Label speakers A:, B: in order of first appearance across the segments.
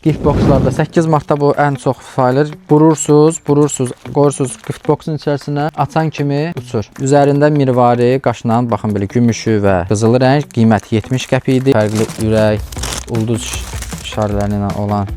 A: Giftboxlarda 8 martda bu ən çox sayılır. Burursunuz, qoyursunuz giftboxun içərisinə, açan kimi uçur. Üzərində mirvari, qaşınan, baxın belə gümüşü və qızılı rəng, qiymət 70 qəpik idi. Fərqli ürək, ulduz işarələri ilə olan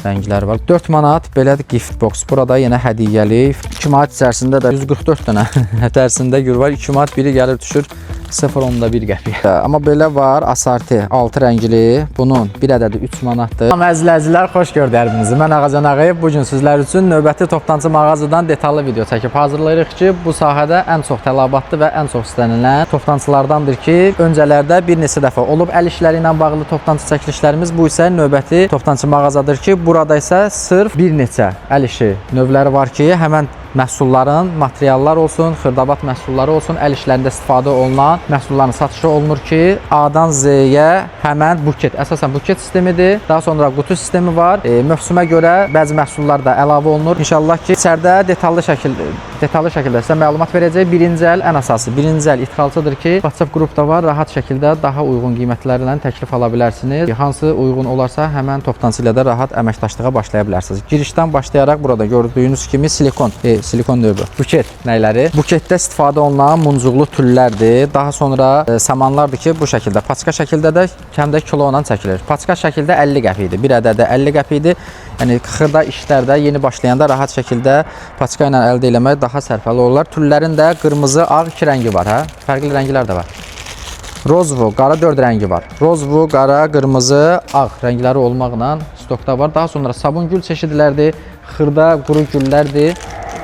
A: rənglər var. 4 manat belədir giftbox. Burada yenə hədiyyəli. 2 manat içərisində də 144 dənə içərisində gül var. 2 manat biri gəlir düşür 0.1 qəpik. Amma belə var, asarti 6 rəngli. Bunun bir ədədi 3 manatdır. Əzizlər, xoş gördünüz. Mən Ağacan Ağayev. Bu gün sizlər üçün növbəti toptancı mağazadan detallı video çəkib hazırlayırıq ki, bu sahədə ən çox tələbatlı və ən çox istənilən toptancılardandır ki, öncələrdə bir neçə dəfə olub əl işləri ilə bağlı toptancı çəkilişlərimiz. Bu isə növbəti toptancı mağazadır ki, burada isə sırf bir neçə əl işi növləri var ki, həmən məhsulların, materiallar olsun, xırdabat məhsulları olsun, əl işlərində istifadə olunan məhsulların satışı olunur ki, A-dan Z-yə həmən buket, əsasən buket sistemidir. Daha sonra qutu sistemi var. Mövsümə görə bəzi məhsullar da əlavə olunur. İnşallah ki, içəridə detallı şəkildə sizə məlumat verəcək. Birinci əl ən əsası, birinci əl idxalçıdır ki, WhatsApp qrupda var, rahat şəkildə daha uyğun qiymətlərlə təklif ala bilərsiniz. Hansı uyğun olarsa, həmən toptancı ilə də rahat əməkdaşlığa başlaya bilərsiniz. Girişdən başlayaraq burada gördüyünüz kimi silikon növü, buket nəyləri? Buketdə istifadə olunan muncuqlu tüllərdir. Daha sonra samanlardır ki, bu şəkildə, paçka şəkildə də həm də kilo ilə çəkilir. Paçka şəkildə 50 qəpikdir. Bir ədədə 50 qəpikdir. Yəni xırda işlərdə yeni başlayanda rahat şəkildə paçka ilə əldə etmək daha sərfəli olurlar. Tüllərin də qırmızı, ağ 2 rəngi var, hə? Fərqli rənglər də var. Rozvu, qara 4 rəngi var. Rozvu, qara, qırmızı, ağ rəngləri olmaqla stokda var. Daha sonra sabun gül çeşidlərdir, xırda, quru güllərdir.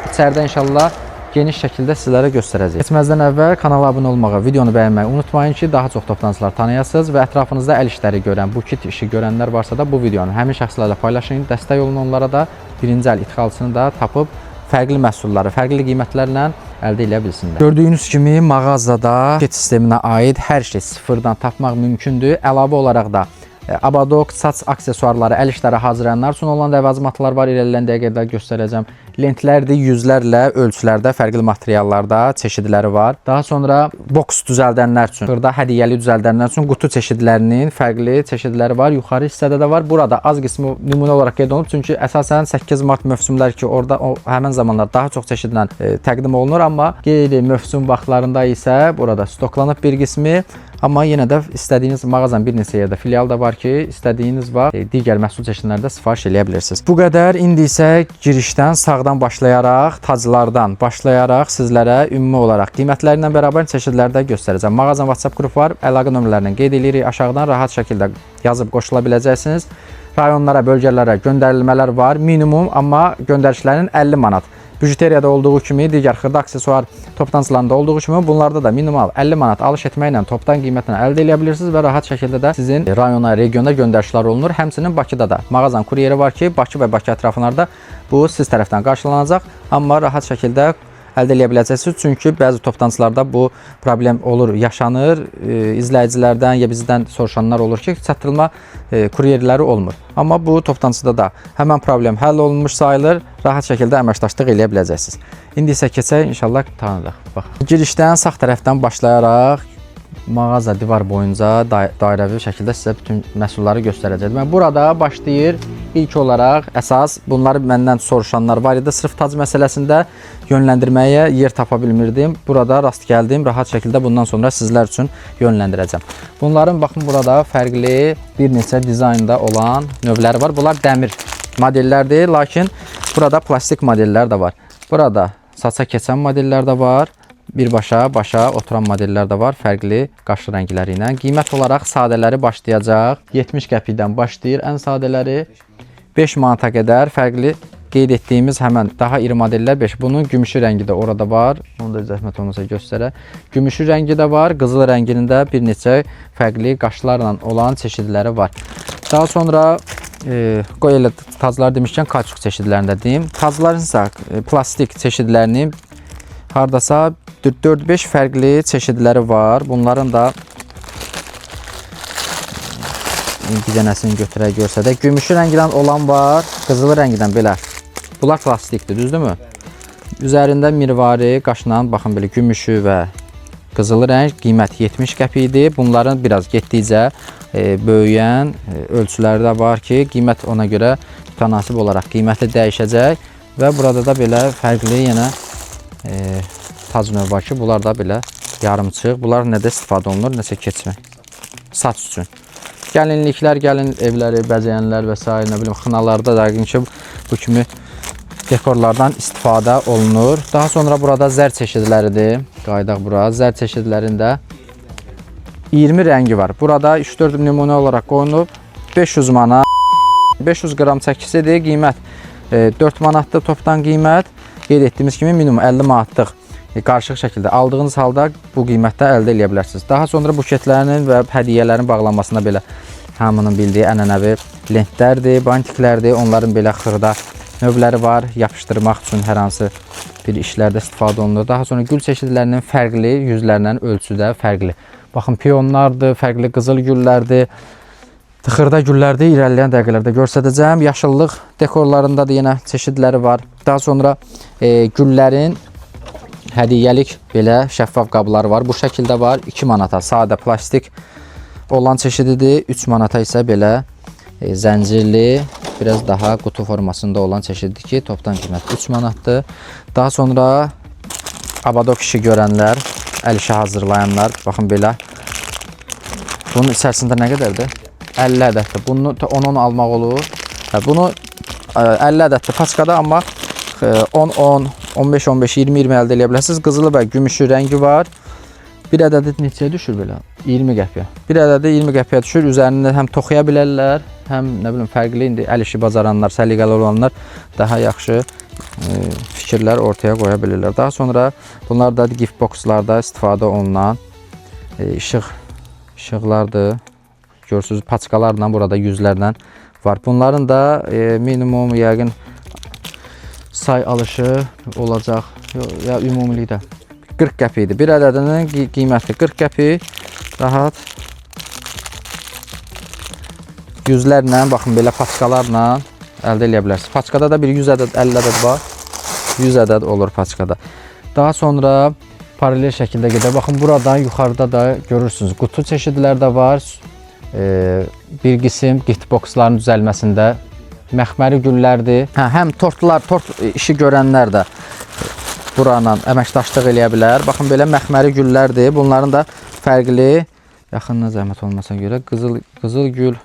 A: İçəridə inşallah geniş şəkildə sizlərə göstərəcəyik. Keçməzdən əvvəl kanala abunə olmağı, videonu bəyənməyi unutmayın ki, daha çox toptancılar tanıyasınız və ətrafınızda əl işləri görən, buket işi görənlər varsa da bu videonu həmin şəxslərlə paylaşın. Dəstək olun onlara da, birinci əl idxalçısını da tapıb fərqli məhsulları, fərqli qiymətlərlə əldə edə bilsinlər. Gördüyünüz kimi mağazada buket sisteminə aid hər şey sıfırdan tapmaq mümkündür. Əlavə olaraq da Abadok, saç aksesuarları, əl işləri hazırlayanlar üçün olan ləvazimatlar var. İrəliləyən dəqiqədə göstərəcəm. Lentlərdir, yüzlərlə ölçülərdə, fərqli materiallarda çeşidləri var. Daha sonra boks düzəldənlər üçün, xırda hədiyyəli düzəldənlər üçün qutu çeşidlərinin fərqli çeşidləri var. Yuxarı hissədə də var. Burada az qismi nümunə olaraq qeyd olunub. Çünki əsasən 8 mart mövsümlər ki, orada həmin zamanlar daha çox çeşidlə təqdim olunur. Amma qeyri-mövsüm vaxtlarında isə burada stoklanıb bir qismi. Amma yenə də istədiyiniz mağazanın bir neçə yerdə filial da var ki, istədiyiniz var, digər məhsul çeşidlərində sifariş eləyə bilirsiniz. Bu qədər. İndi isə girişdən sağdan başlayaraq, taclardan başlayaraq sizlərə ümumi olaraq qiymətləri ilə bərabər çeşidlərdə göstərəcəm. Mağazanın WhatsApp qrupu var, əlaqə nömrələrini qeyd edirik. Aşağıdan rahat şəkildə yazıb qoşula biləcəksiniz. Rayonlara, bölgələrə göndərilmələr var. Minimum, amma göndərişlərin 50 manat. Bijuteriyada olduğu kimi, digər xırda aksesuar toptancılarında olduğu kimi bunlarda da minimal 50 manat alış etməklə topdan qiymətini əldə edə bilirsiniz və rahat şəkildə də sizin rayona, regiona göndərişlər olunur. Həmçinin Bakıda da mağazanın kuryeri var ki, Bakı və Bakı ətraflarda bu siz tərəfdən qarşılanacaq, amma rahat şəkildə əldə edə biləcəksiniz. Çünki bəzi toptancılarda bu problem olur, yaşanır. İzləyicilərdən ya bizdən soruşanlar olur ki, çatdırılma kuryerləri olmur. Amma bu toptancıda da həmən problem həll olunmuş sayılır. Rahat şəkildə əməkdaşlıq eləyə biləcəksiniz. İndi isə keçək, inşallah tanıdıq. Bax. Girişdən sağ tərəfdən başlayaraq mağaza divar boyunca dairəvi şəkildə sizə bütün məhsulları göstərəcəm. Burada başlayır ilk olaraq əsas bunları məndən soruşanlar var idi. Sırf tac məsələsində yönləndirməyə yer tapa bilmirdim. Burada rast gəldim. Rahat şəkildə bundan sonra sizlər üçün yönləndirəcəm. Bunların baxın burada fərqli bir neçə dizaynda olan növləri var. Bunlar dəmir modellərdir, lakin burada plastik modellər də var. Burada saça keçən modellər də var. Birbaşa, başa oturan modellər də var, fərqli qaşlı rəngləri ilə. Qiymət olaraq sadələri başlayacaq. 70 qəpikdən başlayır ən sadələri. 5 manata qədər fərqli qeyd etdiyimiz həmən daha iri modellər 5. Bunun gümüşü rəngi də orada var. Onu da zəhmət olmasa göstərə. Gümüşü rəngi də var, qızıl rənginin də bir neçə fərqli qaşlarla olan çeşidləri var. Daha sonra qoy elə taclar demişkən kauçuk çeşidlərində deyim. Tacların isə plastik çeşidlərinin hardasa 4-5 fərqli çeşidləri var. Bunların da bir dənəsini götürək görsədə. Gümüşü rəngdən olan var, qızılı rəngdən belə. Bunlar plastikdir, düzdürmü? Üzərində mirvari, qaşınan, baxın belə gümüşü və qızılı rəng, qiymət 70 qəpikdir. Bunların biraz getdikcə böyüyən ölçüləri də var ki, qiymət ona görə mütənasib olaraq qiyməti dəyişəcək və burada da belə fərqli yenə tac növü var ki, bunlar da belə yarımçıq. Bunlar nədə istifadə olunur? Nəsə keçmək. Saç üçün. Gəlinliklər, gəlin evləri, bəzəyənlər və s. nə bilim xınalarda da yəqin ki, bu kimi dekorlardan istifadə olunur. Daha sonra burada zər çeşidləridir. Qayıdaq bura. Zər çeşidlərində 20 rəngi var. Burada 3-4 nümunə olaraq qoyulub. 500 manat, 500 qram çəkisidir. Qiymət 4 manatdır topdan qiymət. Qeyd etdiyimiz kimi minimum 50 manatlıq qarışıq şəkildə aldığınız halda bu qiymətdə əldə edə bilərsiniz. Daha sonra buketlərinin və hədiyyələrin bağlanmasına belə hamının bildiyi ənənəvi lentlərdir, bantiklərdir. Onların belə xırda növləri var. Yapışdırmaq üçün hər hansı bir işlərdə istifadə olunur. Daha sonra gül çeşidlərinin fərqli yüzlərinin ölçüdə fərqli. Baxın, piyonlardır, fərqli qızıl güllərdir, xırda güllərdir. İrəliləyən dəqiqələrdə göstərəcəm. Yaşıllıq dekorlarında da yenə çeşidləri var. Daha sonra güllərin hədiyyəlik belə şəffaf qabları var. Bu şəkildə var. 2 manata sadə plastik olan çeşididir. 3 manata isə belə zəncirli, biraz daha qutu formasında olan çeşiddir ki, topdan qiymət 3 manatdır. Daha sonra abadok işi görənlər, əl işi hazırlayanlar, baxın belə. Bunun içərisində nə qədərdir? 50 ədəddir. Bunu 10-10 almaq olur. Bunu 50 ədəddir paçkada, amma 10-10, 15-15, 20-20 əldə edə bilərsiniz. Qızılı və gümüşü rəngi var. Bir ədədi neçəyə düşür belə? 20 qəpiyə. Bir ədədi 20 qəpiyə düşür. Üzərində həm toxuya bilərlər, həm nə bilim fərqli indi əl işi bacaranlar, səliqəli olanlar daha yaxşı fikirlər ortaya qoya bilirlər. Daha sonra bunlar da gift boxlarda istifadə olunan işıqlardır. Görürsünüz, paçkalarla burada yüzlərlə var. Bunların da minimum yəqin say alışı olacaq. Ya ümumilikdə 40 qəpikdir. Bir ədədinin qiyməti 40 qəpik. Rahat yüzlərlə, baxın belə paçkalarla əldə edə bilərsiniz. Paçkada da bir 100 ədəd, 50 ədəd var. 100 ədəd olur paçkada. Daha sonra paralel şəkildə gedir. Baxın, burada yuxarıda da görürsünüz. Qutu çeşidlər də var. Bir qism gift boxların düzəlməsində məxməri güllərdir. Həm tort işi görənlər də buranın əməkdaşlıq eləyə bilər. Baxın, belə məxməri güllərdir. Bunların da fərqli, yaxından zəhmət olmasına görə qızıl gül,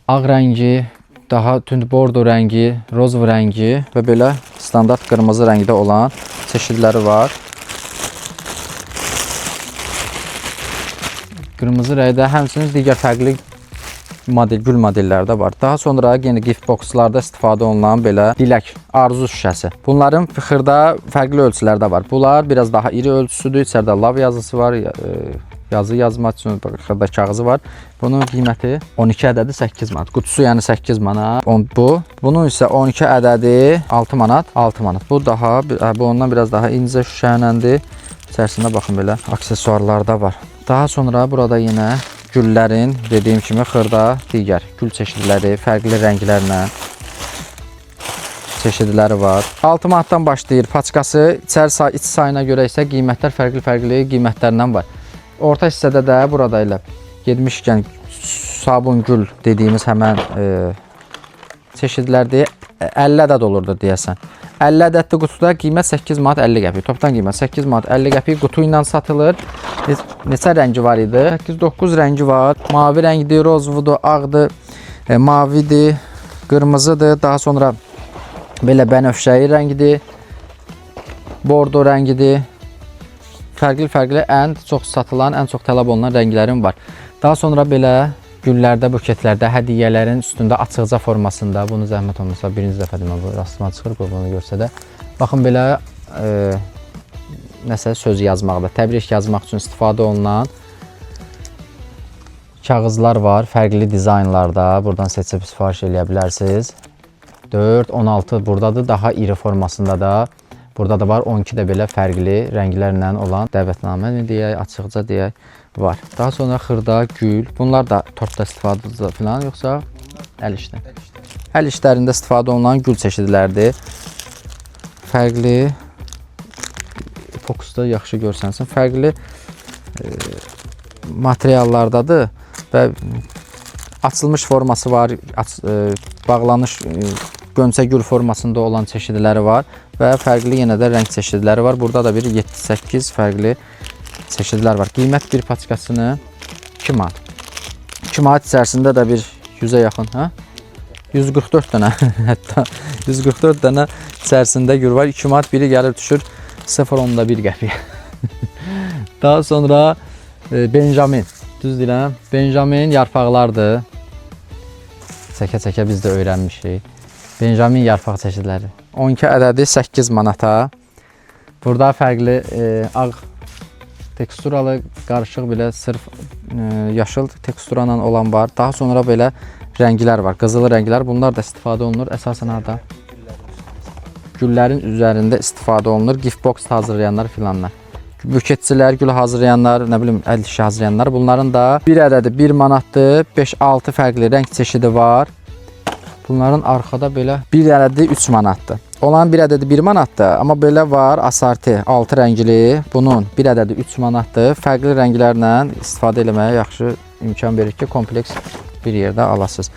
A: ağ rəngi, daha tünd bordo rəngi, rozov rəngi və belə standart qırmızı rəngdə olan çeşidləri var. Qırmızı rəngdə həmçinin digər fərqli gül modelləri də var. Daha sonra yeni gift boxlarda istifadə olunan belə dilək, arzu şüşəsi. Bunların xırda fərqli ölçüləri var. Bunlar biraz daha iri ölçüsüdür. İçəridə lav yazısı var. Yazı yazmaq üçün xırda kağızı var. Bunun qiyməti 12 ədədi 8 manat. Qutusu yəni 8 manat. Bunun isə 12 ədədi 6 manat. 6 manat. Bu ondan biraz daha incə şüşələndir. İçərisində baxın belə aksesuarlar da var. Daha sonra burada yenə güllərin dediyim kimi xırda digər gül çeşidləri, fərqli rənglərlə çeşidləri var. 6 manatdan başlayır paçkası. İç sayına görə isə qiymətlər fərqli qiymətlərlə var. Orta hissədə də burada ilə getmişkən sabun gül dediyimiz həmən çeşidlərdir. 50 ədəd olurdu deyəsən. 50 ədədli qutuda qiymət 8 manat 50 qəpik. Topdan qiymət 8 manat 50 qəpik qutu ilə satılır. Neçə rəngi var idi? 8-9 rəngi var. Mavi rəngdir, rozvudur, ağdır, mavidir, qırmızıdır. Daha sonra belə bənövşəyi rəngidir, bordo rəngidir. Fərqli ən çox satılan, ən çox tələb olunan rənglərim var. Daha sonra belə güllərdə, buketlərdə, hədiyyələrin üstündə açıqca formasında, bunu zəhmət olmasa birinci dəfə demə bu rastıma çıxır, bunu görsə də. Baxın belə nəsə söz yazmaqda, təbrik yazmaq üçün istifadə olunan kağızlar var, fərqli dizaynlarda. Buradan seçib sifariş eləyə bilərsiniz. 4, 16 buradadır, daha iri formasında da. Burada da var 12 də belə fərqli rənglərlə olan dəvətnamə deyək, açıqca deyək var. Daha sonra xırda gül. Bunlar da tortda istifadə edilir falan, yoxsa əl işdə? Əl işlərində istifadə olunan gül çeşidlərdir. Fərqli fokusda yaxşı görsənsin. Fərqli materiallardadır. və açılmış forması var, bağlanış Gönçə gül formasında olan çeşidləri var və fərqli yenə də rəng çeşidləri var. Burada da bir 7-8 fərqli çeşidlər var. Qiymət bir paçkasını 2 manat. 2 manat içərisində də bir 100-ə yaxın, hə? 144 dənə, hətta 144 dənə içərisində gül var. 2 manat biri gəlir düşür 0.1 qəpiyə. Daha sonra Benjamin, düz deyirəm, Benjamin yarpaqlardır. Çəkə-çəkə biz də öyrənmişik. Benjamin yarpaq çeşidləri. 12 ədədi 8 manata. Burada fərqli ağ teksturalı, qarışıq belə sırf yaşıl teksturayla olan var. Daha sonra belə rənglər var, qızılı rənglər. Bunlar da istifadə olunur. Əsasən harda? Güllərin üzərində istifadə olunur. Gift box hazırlayanlar filanlar. Buketçilər, gül hazırlayanlar, nə bilim, əl işi hazırlayanlar. Bunların da bir ədədi 1 manatdır. 5-6 fərqli rəng çeşidi var. Bunların arxada belə bir ədədi 3 manatdır. Olan bir ədədi 1 manatdır. Amma belə var, asarti 6 rəngli. Bunun bir ədədi 3 manatdır. Fərqli rənglərlə istifadə etməyə yaxşı imkan verir ki, kompleks bir yerdə alasınız.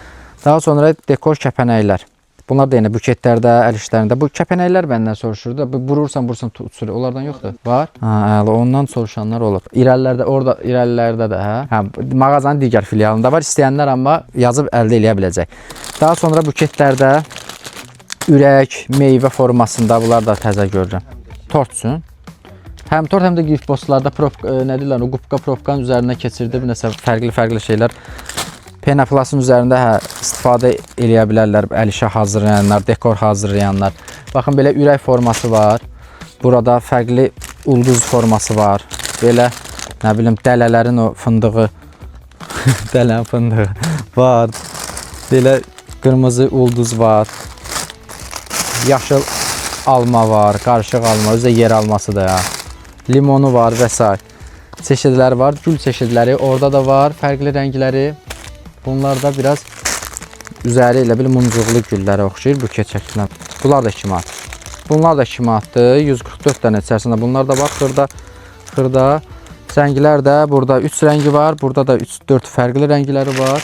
A: Daha sonra dekor kəpənəklər. Bunlar da yenə buketlərdə, əl işlərində. Bu kəpənəklər məndən soruşurdu. Vurursan uçur. Onlardan yoxdur. Var? Hə, ondan soruşanlar olur. İrəlilərdə, orada irəlilərdə də, hə, mağazanın digər filialında var. İstəyənlər amma yazıb əldə eləyə biləcək. Daha sonra buketlərdə ürək, meyvə formasında bunlar da təzə görürəm. Tort üçün. Həm tort, həm də gift boxlarda nə deyirlər, o qubqa probkanın üzərinə keçirdi. Bir nəsə fərqli şeylər. Penaplasın üzərində istifadə eləyə bilərlər. Əl işi hazırlayanlar, dekor hazırlayanlar. Baxın, belə ürək forması var. Burada fərqli ulduz forması var. Belə, nə bilim, dələlərin o fındığı, dələn fındığı var. Belə qırmızı ulduz var. Yaşıl alma var, qarışıq alma, özü də yer alması da ya. Limonu var və s. Çeşidlər var, gül çeşidləri orada da var, fərqli rəngləri. Bunlar da biraz üzəri elə bil muncuqlu güllərə oxşayır, buket şəklinə. Bunlar da 2 manat. Bunlar da 2 manatdır. 144 dənə içərisində bunlar da var. Xırda. Rənglər də burada 3 rəngi var. Burada da 3-4 fərqli rəngləri var.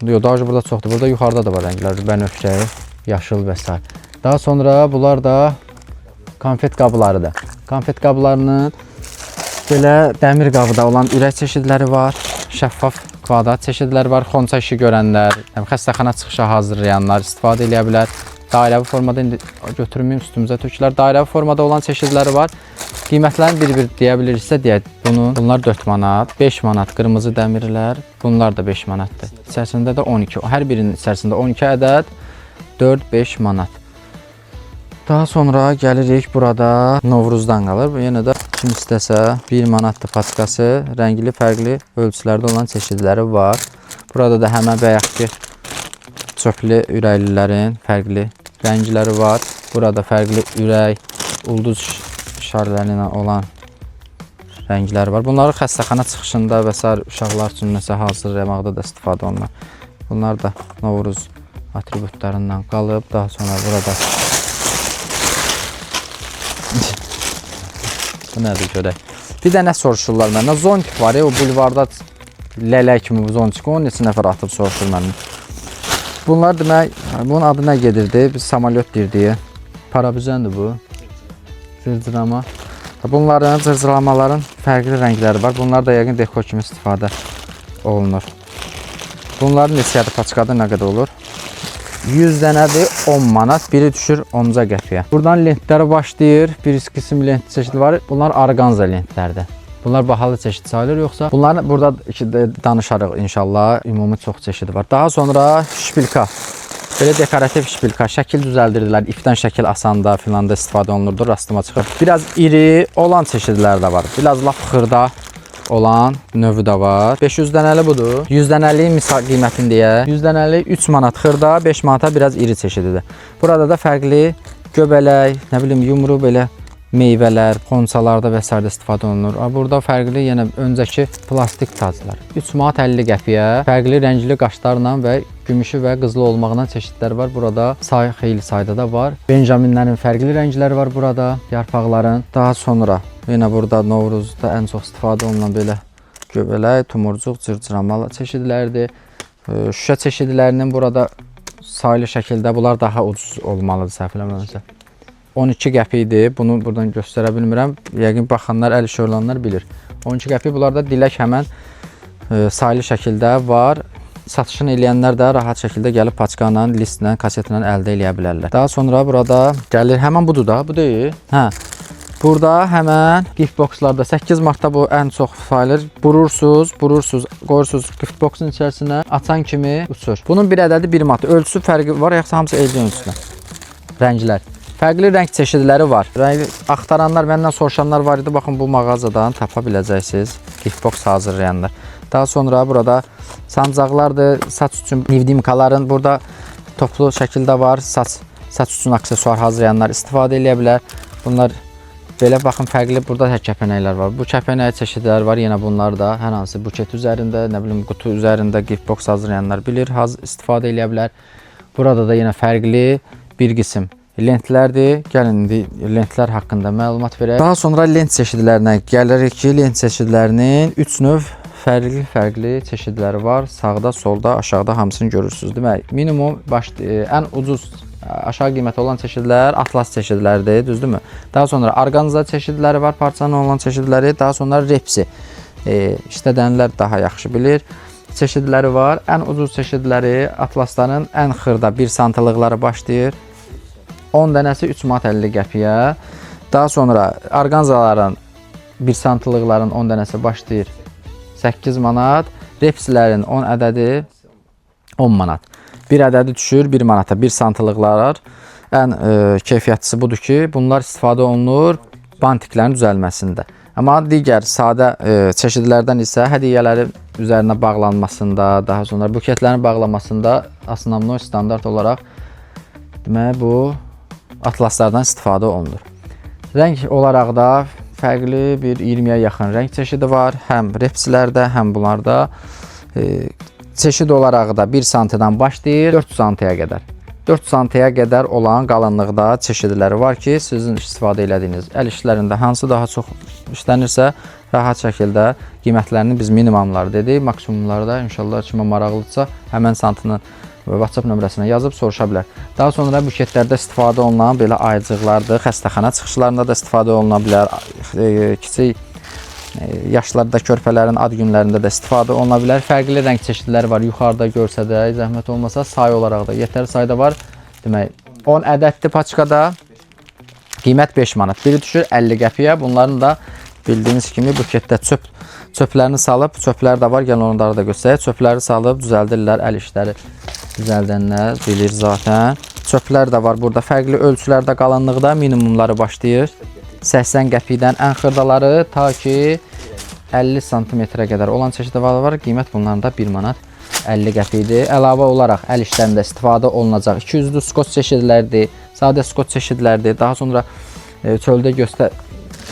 A: Yox, daha burada çoxdur. Burada yuxarıda da var rənglər. Bənövşəyi, yaşıl və s. Daha sonra bunlar da konfet qablarıdır. Konfet qablarının belə dəmir qabıda olan ürək çeşidləri var. Şəffaf kvadrat çeşidləri var. Xonça işi görənlər, xəstəxana çıxışı hazırlayanlar istifadə edə bilər. Dairəvi formada indi götürməyim, üstümüzə tökülər. Dairəvi formada olan çeşidləri var. Qiymətlərini bir-bir deyə bilirsə deyək. Bunlar 4 manat, 5 manat qırmızı dəmirlər. Bunlar da 5 manatdır. İçərisində də 12. Hər birinin içərisində 12 ədəd, 4-5 manat. Daha sonra gəlirik burada Novruzdan qalır. Yenə də kim istəsə 1 manatdır paçkası. Rəngli, fərqli ölçülərdə olan çeşidləri var. Burada da həmən bayaqki çöplü ürəklilərin fərqli rəngləri var. Burada fərqli ürək, ulduz şarları ilə olan rəngləri var. Bunları xəstəxana çıxışında və s. uşaqlar üçün nəsə hazırlamaqda da istifadə olunur. Bunlar da Novruz atributlarından qalıb. Daha sonra burada bu nədir görək. Bir də nə soruşurlar məndən? Zontik var ya, o bulvarda lələ kimi bu zontik. Onu neçə nəfər atıb soruşur məndən. Bunlar demək, bunun adı nə gedirdi? Biz samolyot deyirdik. Parabüzəndir bu. Cırcırama. Bunların, cırcıramaların fərqli rəngləri var. Bunlar da yəqin dekor kimi istifadə olunur. Bunların neçədir paçkada nə qədər olur? 100 dənədir 10 manat, biri düşür 10 qəpiyə. Buradan lentləri başlayır. Bir qism lent çeşidi var. Bunlar orqanza lentlərdir. Bunlar bahalı çeşid sayılır, yoxsa? Bunların burada danışarıq inşallah. Ümumi çox çeşidi var. Daha sonra şpilka. Belə dekorativ şpilka. Şəkil düzəldirdilər. İpdən şəkil asanda filan da istifadə olunurdu. Rastıma çıxır. Biraz iri olan çeşidlər də var. Biraz lap xırda olan növü də var. 500 dənəli budur. 100 dənəli misal qiymətini deyə. 100 dənəli 3 manat xırda, 5 manata biraz iri çeşididir. Burada da fərqli göbələk, nə bilim yumru belə meyvələr, xonçalarda və s. istifadə olunur. Burada fərqli yenə öncəki plastik taclar. 3 manat 50 qəpiyə fərqli rəngli qaşlarla və gümüşü və qızılı olmağından çeşidlər var. Burada xeyli sayda da var. Benjaminlərin fərqli rəngləri var burada, yarpaqların. Daha sonra yenə burada Novruzda ən çox istifadə olunan belə göbələk, tumurcuq, cırcıramalı çeşidlərdir. Şüşə çeşidlərinin burada sayılı şəkildə bunlar daha ucuz olmalıdır, səhv eləmirəmsə. 12 qəpikdir. Bunu buradan göstərə bilmirəm. Yəqin baxanlar, əl işi olanlar bilir. 12 qəpik. Bunlarda dilək həmən sayılı şəkildə var. Satışını eləyənlər də rahat şəkildə gəlib paçka ilə, listlə, kasetlə əldə eləyə bilərlər. Daha sonra burada gəlir, həmən budur da, bu deyil. Hə. Burada həmən giftboxlarda 8 martda bu ən çox sayılır. Burursuz, qoyursunuz giftboxun içərisinə, açan kimi uçur. Bunun bir ədədi 1 manat. Ölçüsü fərqi var, yoxsa hamısı eyni ölçüsündə? Rənglər. Fərqli rəng çeşidləri var. Rəng axtaranlar, məndən soruşanlar var idi. Baxın, bu mağazadan tapa biləcəksiniz. Giftbox hazırlayanlar. Daha sonra burada sancaqlardır, saç üçün nevdimkaların burada toplu şəkildə var. Saç üçün aksesuar hazırlayanlar istifadə edə bilər. Bunlar belə baxın, fərqli burada kəpənəklər var. Bu kəpənək çeşidləri var. Yenə bunlar da hər hansı buket üzərində, nə bilim qutu üzərində giftbox hazırlayanlar bilir, istifadə edə bilər. Burada da yenə fərqli bir qism lentlərdir. Gəlin indi lentlər haqqında məlumat verək. Daha sonra lent çeşidlərinə gəlirik ki, lent çeşidlərinin 3 növ fərqli çeşidləri var. Sağda, solda, aşağıda hamısını görürsünüz. Demək, minimum ən ucuz aşağı qiymətli olan çeşidlər atlas çeşidləridir, düzdürmü? Daha sonra orqanza çeşidləri var, parçanın olan çeşidləri. Daha sonra repsi. İşlədənlər daha yaxşı bilir. Çeşidləri var. Ən ucuz çeşidləri atlasların ən xırda 1 santlıqları başlayır. 10 dənəsi 3 manat 50 qəpiyə. Daha sonra orqanzaların 1 santlıqların 10 dənəsi başlayır 8 manat. Repsilərin 10 ədədi 10 manat. Bir ədədi düşür 1 manata. 1 santlıqlar. Ən keyfiyyətlisi budur ki, bunlar istifadə olunur bantiklərin düzəlməsində. Amma digər sadə çeşidlərdən isə hədiyyələrin üzərinə bağlanmasında, daha sonra buketlərin bağlamasında asnamnoy standart olaraq demək bu atlaslardan istifadə olunur. Rəng olaraq da fərqli bir 20-yə yaxın rəng çeşidi var. Həm repsilərdə, həm bunlarda. Çeşid olaraq da 1 santidən başlayır 4 santiyə qədər. 4 santiyə qədər olan qalınlıqda çeşidləri var ki, sizin istifadə elədiyiniz əl işlərində hansı daha çox işlənirsə, rahat şəkildə qiymətlərini biz minimumları dedik. Maksimumlarda inşallah kimə maraqlıdırsa, həmən santının WhatsApp nömrəsinə yazıb soruşa bilər. Daha sonra buketlərdə istifadə olunan belə ayıcıqlardır. Xəstəxana çıxışlarında da istifadə oluna bilər. Kiçik yaşlarda körpələrin ad günlərində də istifadə oluna bilər. Fərqli rəng çeşidləri var. Yuxarıda görsə də, zəhmət olmasa sayı olaraq da yetərli sayda var. Demək, 10 ədədli paçkada qiymət 5 manat. Biri düşür 50 qəpiyə. Bunların da bildiyiniz kimi buketdə çöplərini salıb, çöplər də var, gəlin onları da göstərək. Çöpləri salıb düzəldirlər, əl işləri düzəldənlər bilir zaten. Çöplər də var burada, fərqli ölçülərdə, qalınlıqda minimumları başlayır. 80 qəpikdən ən xırdaları ta ki 50 santimetrə qədər olan çeşidi var. Qiymət bunların da 1 manat 50 qəpikdir. Əlavə olaraq əl işlərində istifadə olunacaq 200-lü skot çeşidlərdir, sadə skot çeşidlərdir. Daha sonra çöldə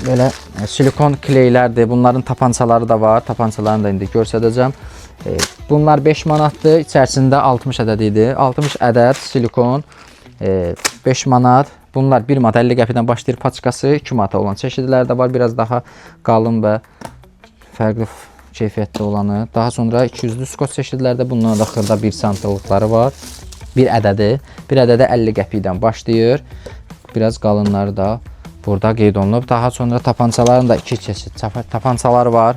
A: belə silikon kleylərdir. Bunların tapançaları da var. Tapançalarını da indi göstərəcəm. Bunlar 5 manatdır. İçərisində 60 ədəd idi. 60 ədəd silikon 5 manat. Bunlar 1 manat 50 qəpikdən başlayır paçkası. 2 manata olan çeşidlər də var. Biraz daha qalın və fərqli keyfiyyətli olanı. Daha sonra 200-lü skot çeşidlərdə bunların da xırda 1 santlıqları var. Bir ədədi 50 qəpikdən başlayır. Biraz qalınları da burada qeyd olunub. Daha sonra tapançaların da 2 çeşid tapançalar var.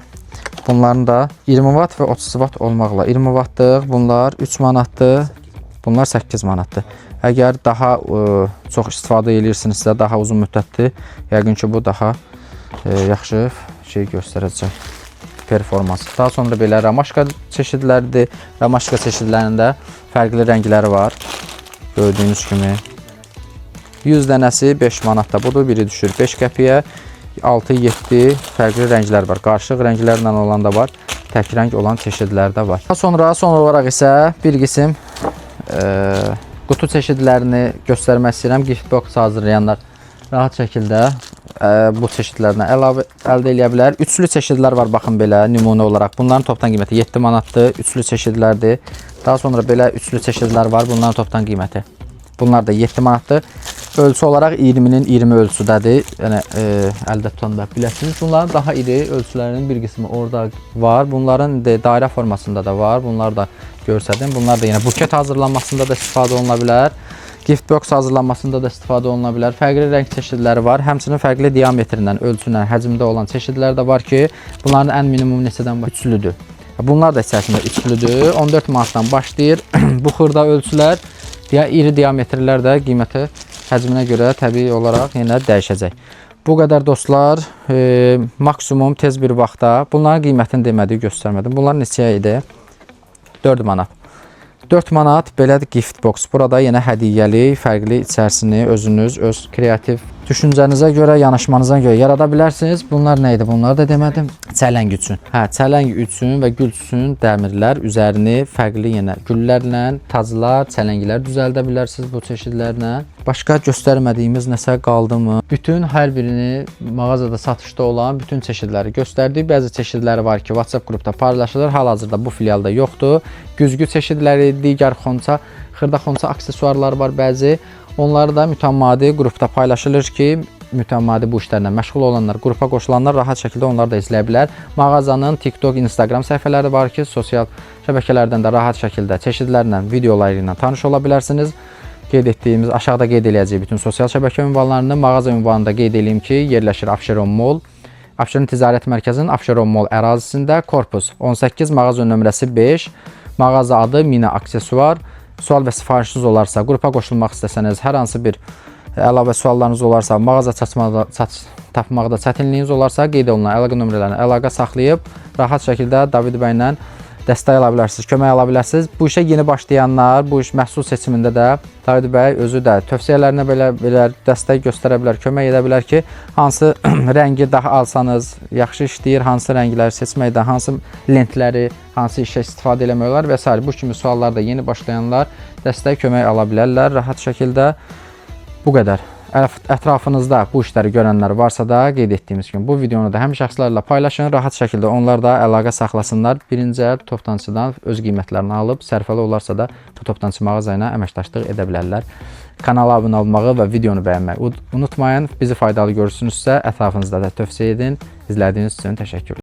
A: Bunların da 20 watt və 30 watt olmaqla 20 wattlıq. Bunlar 3 manatdır. Bunlar 8 manatdır. Əgər daha çox istifadə edirsinizsə, daha uzun müddətli, yəqin ki bu daha yaxşı şey göstərəcək. Performans. Daha sonra belə ramaşka çeşidləridir. Ramaşka çeşidlərində fərqli rəngləri var. Gördüyünüz kimi 100 dənəsi 5 manatda budur. Biri düşür 5 qəpiyə. 6-7 fərqli rənglər var. Qarışıq rənglərlə olan da var. Tək rəng olan çeşidlər də var. Daha sonra son olaraq isə bir qism qutu çeşidlərini göstərmək istəyirəm. Giftbox hazırlayanlar rahat şəkildə bu çeşidlərdən əldə edə bilər. Üçlü çeşidlər var, baxın belə nümunə olaraq. Bunların toptan qiyməti 7 manatdır. Üçlü çeşidlərdir. Daha sonra belə üçlü çeşidlər var. Bunların toptan qiyməti. Bunlar da 7 manatdır. Ölçü olaraq 20-nin 20 ölçüdədir. Yəni əldə tutanda biləsiniz. Bunların daha iri ölçülərinin bir qismi orada var. Bunların dairə formasında da var. Bunları da görsədim. Bunlar da yenə buket hazırlanmasında da istifadə oluna bilər. Gift box hazırlanmasında da istifadə oluna bilər. Fərqli rəng çeşidləri var. Həmçinin fərqli diametrindən, ölçündən, həcmdə olan çeşidlər də var ki, bunların ən minimum neçədən üçlüdür. Bunlar da içərisində üçlüdür. 14 manatdan başlayır. Bu xırda ölçülər, iri diametrlər də qiyməti həcminə görə təbii olaraq yenə dəyişəcək. Bu qədər dostlar, maksimum tez bir vaxtda bunların qiymətini demədiyi göstərmədim. Bunlar neçəyə idi? 4 manat. 4 manat belədir gift box. Burada yenə hədiyyəli, fərqli içərisini özünüz, öz kreativ düşüncənizə görə, yanaşmanıza görə yarada bilərsiniz. Bunlar nə idi? Bunları da demədim. Çələng üçün. Çələng üçün və gül üçün dəmirlər üzərini fərqli yenə güllərlə, taclar, çələnglər düzəldə bilərsiniz bu çeşidlərlə. Başqa göstərmədiyimiz nəsə qaldımı? Bütün hər birini mağazada satışda olan bütün çeşidləri göstərdik. Bəzi çeşidləri var ki, WhatsApp qrupda paylaşılır. Hal-hazırda bu filialda yoxdur. Güzgü çeşidləri, digər xonça, xırda xonça aksesuarlar var bəzi. Onları da mütəmmadi qrupda paylaşılır ki, mütəmmadi bu işlərlə məşğul olanlar, qrupa qoşulanlar rahat şəkildə onları da izləyə bilər. Mağazanın TikTok, Instagram səhifələri var ki, sosial şəbəkələrdən də rahat şəkildə çeşidlərlə, videoları ilə tanış ola bilərsiniz. Qeyd etdiyimiz, aşağıda qeyd edəcəyik bütün sosial şəbəkə ünvanlarını, mağaza ünvanını da qeyd edeyim ki, yerləşir Abşeron Mall. Abşeron Ticarət Mərkəzinin Abşeron Mall ərazisində, korpus 18, mağaza nömrəsi 5, mağaza adı Mina Aksesuar. Sual və sifarişiniz olarsa, qrupa qoşulmaq istəsəniz, hər hansı bir əlavə suallarınız olarsa, mağaza tapmaqda çətinliyiniz olarsa, qeyd olunan əlaqə nömrələrini əlaqə saxlayıb, rahat şəkildə David bəylə dəstək ala bilərsiniz, kömək ala bilərsiniz. Bu işə yeni başlayanlar, bu iş məhsul seçimində də David bəy özü də tövsiyələrinə belə dəstək göstərə bilər, kömək edə bilər ki, hansı rəngi daha alsanız yaxşı işləyir, hansı rəngləri seçməkdə, hansı lentləri, hansı işə istifadə eləmək olar və s. Bu kimi suallarda yeni başlayanlar dəstək, kömək ala bilərlər rahat şəkildə. Bu qədər. Ətrafınızda bu işləri görənlər varsa da qeyd etdiyimiz kimi bu videonu da həm şəxslərlə paylaşın, rahat şəkildə onlar da əlaqə saxlasınlar. Birinci əl toptancıdan öz qiymətlərini alıb, sərfəli olarsa da bu toptancı mağaza ilə əməkdaşlıq edə bilərlər. Kanala abunə olmağı və videonu bəyənməyi unutmayın. Bizi faydalı görürsünüzsə ətrafınızda da tövsiyə edin. İzlədiyiniz üçün təşəkkürlər.